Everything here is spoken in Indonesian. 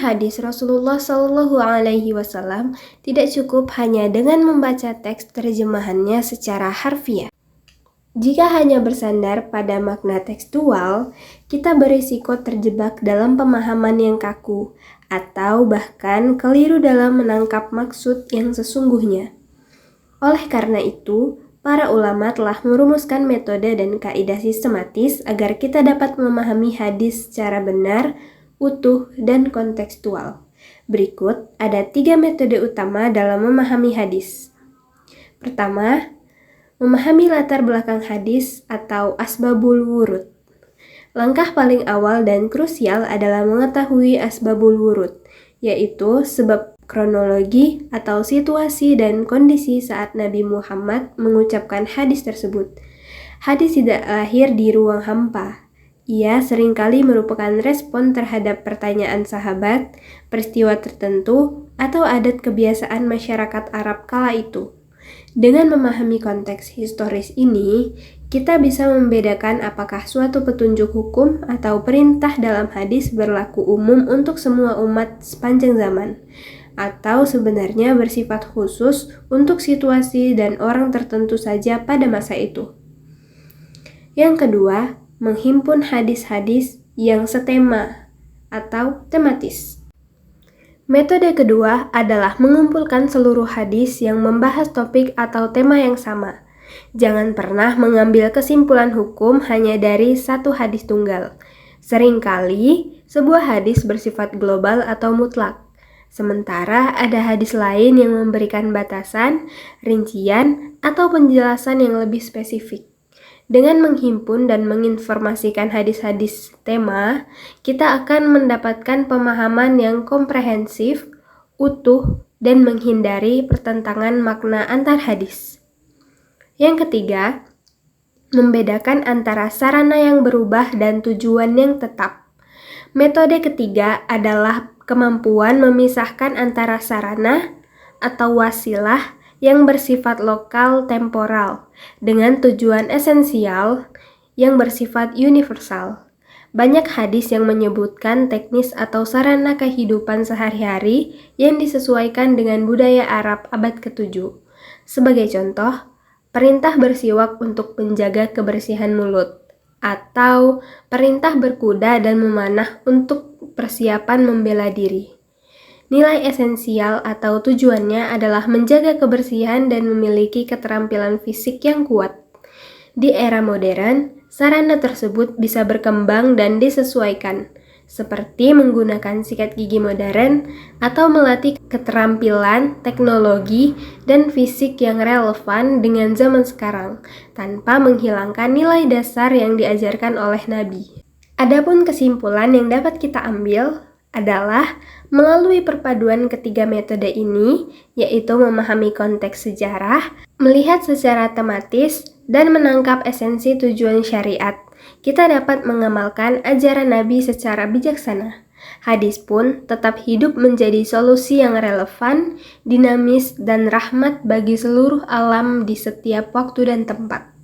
hadis Rasulullah Shallallahu Alaihi Wasallam tidak cukup hanya dengan membaca teks terjemahannya secara harfiah. Jika hanya bersandar pada makna tekstual, kita berisiko terjebak dalam pemahaman yang kaku atau bahkan keliru dalam menangkap maksud yang sesungguhnya. Oleh karena itu, para ulama telah merumuskan metode dan kaidah sistematis agar kita dapat memahami hadis secara benar, utuh, dan kontekstual. Berikut ada 3 metode utama dalam memahami hadis. Pertama, memahami latar belakang hadis atau asbabul wurud. Langkah paling awal dan krusial adalah mengetahui asbabul wurud, yaitu sebab kronologi atau situasi dan kondisi saat Nabi Muhammad mengucapkan hadis tersebut. Hadis tidak lahir di ruang hampa. Ia seringkali merupakan respon terhadap pertanyaan sahabat, peristiwa tertentu, atau adat kebiasaan masyarakat Arab kala itu. Dengan memahami konteks historis ini, kita bisa membedakan apakah suatu petunjuk hukum atau perintah dalam hadis berlaku umum untuk semua umat sepanjang zaman, atau sebenarnya bersifat khusus untuk situasi dan orang tertentu saja pada masa itu. Yang kedua, menghimpun hadis-hadis yang setema atau tematis. Metode kedua adalah mengumpulkan seluruh hadis yang membahas topik atau tema yang sama. Jangan pernah mengambil kesimpulan hukum hanya dari satu hadis tunggal. Seringkali, sebuah hadis bersifat global atau mutlak. Sementara ada hadis lain yang memberikan batasan, rincian, atau penjelasan yang lebih spesifik. Dengan menghimpun dan menginformasikan hadis-hadis tema, kita akan mendapatkan pemahaman yang komprehensif, utuh, dan menghindari pertentangan makna antar hadis. Yang ketiga, membedakan antara sarana yang berubah dan tujuan yang tetap. Metode ketiga adalah kemampuan memisahkan antara sarana atau wasilah yang bersifat lokal temporal dengan tujuan esensial yang bersifat universal. Banyak hadis yang menyebutkan teknis atau sarana kehidupan sehari-hari yang disesuaikan dengan budaya Arab abad ke-7. Sebagai contoh, perintah bersiwak untuk menjaga kebersihan mulut, atau perintah berkuda dan memanah untuk persiapan membela diri. Nilai esensial atau tujuannya adalah menjaga kebersihan dan memiliki keterampilan fisik yang kuat. Di era modern, sarana tersebut bisa berkembang dan disesuaikan, seperti menggunakan sikat gigi modern atau melatih keterampilan, teknologi, dan fisik yang relevan dengan zaman sekarang, tanpa menghilangkan nilai dasar yang diajarkan oleh Nabi. Adapun kesimpulan yang dapat kita ambil adalah melalui perpaduan ketiga metode ini, yaitu memahami konteks sejarah, melihat secara tematis, dan menangkap esensi tujuan syariat, kita dapat mengamalkan ajaran Nabi secara bijaksana. Hadis pun tetap hidup menjadi solusi yang relevan, dinamis, dan rahmat bagi seluruh alam di setiap waktu dan tempat.